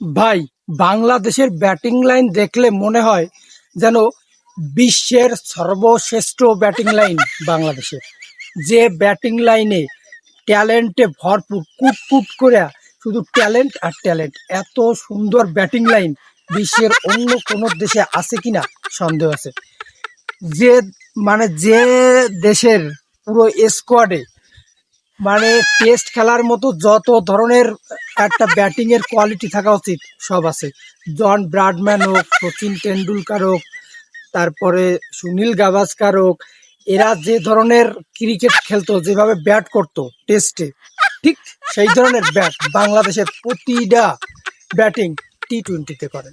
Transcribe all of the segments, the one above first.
ভাই, বাংলাদেশের batting line দেখলে মনে হয় যেন বিশ্বের সর্বশ্রেষ্ঠ ব্যাটিং লাইন বাংলাদেশের। যে ব্যাটিং লাইনে ট্যালেন্টে ভরপুর, কুট কুট করে শুধু ট্যালেন্ট আর ট্যালেন্ট। এত সুন্দর ব্যাটিং লাইন বিশ্বের অন্য কোনো দেশে আছে কিনা সন্দেহ আছে। যে যে দেশের পুরো স্কোয়াডে টেস্ট খেলার মতো যত ধরনের একটা ব্যাটিং এর কোয়ালিটি থাকা উচিত সব আছে। জন ব্রাডম্যান হোক, সচিন টেন্ডুলকার হোক, তারপরে সুনীল গাভাস্কার হোক, এরা যে ধরনের ক্রিকেট খেলতো, যেভাবে ব্যাট করতো টেস্টে, ঠিক সেই ধরনের ব্যাট বাংলাদেশের প্রতিটা ব্যাটিং টি-20-তে করে।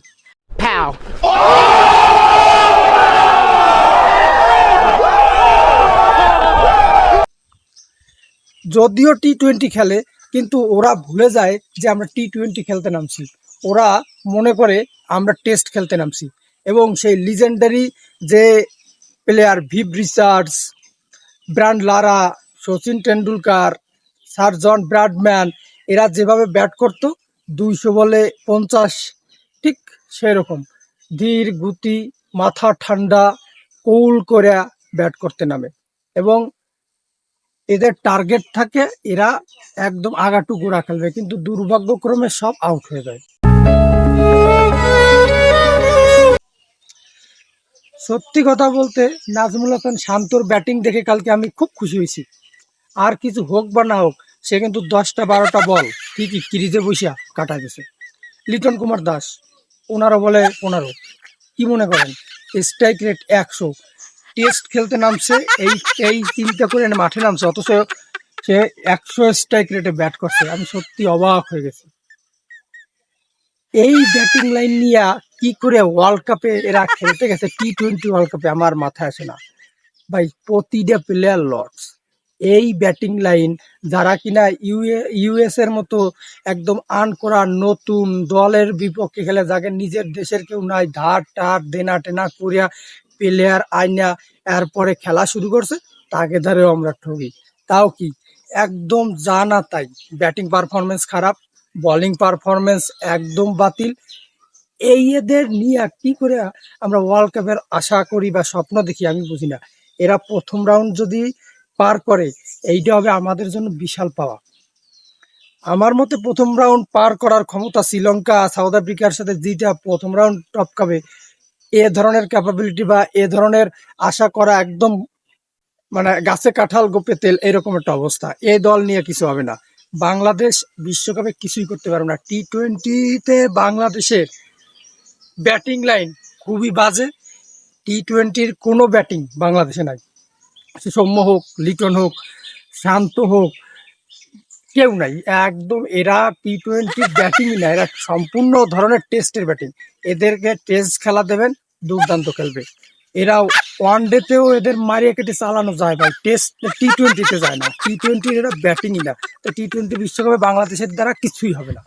যদিও টি-20 খেলে, কিন্তু ওরা ভুলে যায় যে আমরা টি-20 খেলতে নামছি। ওরা মনে করে আমরা টেস্ট খেলতে নামছি। এবং সেই লিজেন্ডারি যে প্লেয়ার ভিভ রিচার্ডস, ব্রান্ড লারা, সচিন টেন্ডুলকার, স্যার জন ব্র্যাডম্যান, এরা যেভাবে ব্যাট করতো 200 বলে 50, ঠিক সেরকম ধীর গতি, মাথা ঠান্ডা, কুল করে ব্যাট করতে নামে। এবং এদের টার্গেট থাকে এরা একদম আগাটুকুরা খেলবে, কিন্তু দুর্ভাগ্যক্রমে সব আউট হয়ে যায়। সত্যি কথা বলতে, নাজমুল হাসান শান্তর ব্যাটিং দেখে কালকে আমি খুব খুশি হয়েছি। আর কিছু হোক বা না হোক, সে কিন্তু 10টা-12টা বল ঠিকই ক্রিজে বসিয়া কাটা গেছে। লিটন কুমার দাস 15 বলে 15, কি মনে করেন? স্ট্রাইক রেট 100, টেস্ট খেলতে নামছে, এই এই চিন্তা করে মাঠে নামছে, অথচ সে 100 স্ট্রাইক রেটে ব্যাট করছে। আমি সত্যি অবাক হয়ে গেছি। এই ব্যাটিং লাইন নিয়ে কি করে ওয়ার্ল্ড কাপে এরা খেলতে গেছে, টি-20 ওয়ার্ল্ড কাপে, আমার মাথায় আসে না ভাই। প্রতিটা প্লেয়ার লস। এই ব্যাটিং লাইন যারা কিনা ইউএস এর মতো একদম আন করা নতুন দলের বিপক্ষে খেলে, যাকে নিজের দেশের কেউ নাই, ধার টার দেনা টেনা করিয়া প্লেয়ার আইনা এরপরে খেলা শুরু করছে, তাকে ধারেও আমরা ঠকি। তাও কি, একদম জানা তাই ব্যাটিং পারফরমেন্স খারাপ, বোলিং পারফরমেন্স একদম বাতিল। এই এদের নিয়ে কি করে আমরা ওয়ার্ল্ড কাপের আশা করি বা স্বপ্ন দেখি, আমি বুঝি না। এরা প্রথম রাউন্ড যদি পার করে, এইটা হবে আমাদের জন্য বিশাল পাওয়া। আমার মতে প্রথম রাউন্ড পার করার ক্ষমতা শ্রীলঙ্কা, সাউথ আফ্রিকার সাথে যেটা প্রথম রাউন্ড টপকাবে, এ ধরনের ক্যাপাবিলিটি বা এ ধরনের আশা করা একদম গাছে কাঁঠাল গোপে তেল, এরকম একটা অবস্থা। এই দল নিয়ে কিছু হবে না। বাংলাদেশ বিশ্বকাপে কিছুই করতে পারবে না। টি-20-তে বাংলাদেশের ব্যাটিং লাইন খুবই বাজে। টি-20-র কোনো ব্যাটিং বাংলাদেশে নাই। সে সৌম্য হোক, লিটন হোক, শান্ত হোক, কেউ নাই একদম। এরা টি-20 ব্যাটিংই না, এরা সম্পূর্ণ ধরনের টেস্টের ব্যাটিং। এদেরকে টেস্ট খেলা দেবেন, দুর্দান্ত খেলবে। এরা ওয়ান ডেতেও এদের মারিয়ে কেটে চালানো যায় ভাই, টেস্ট টি-20-তে যায় না। টি-20 এরা ব্যাটিংই না। তো টি-20 বিশ্বকাপে বাংলাদেশের দ্বারা কিছুই হবে না।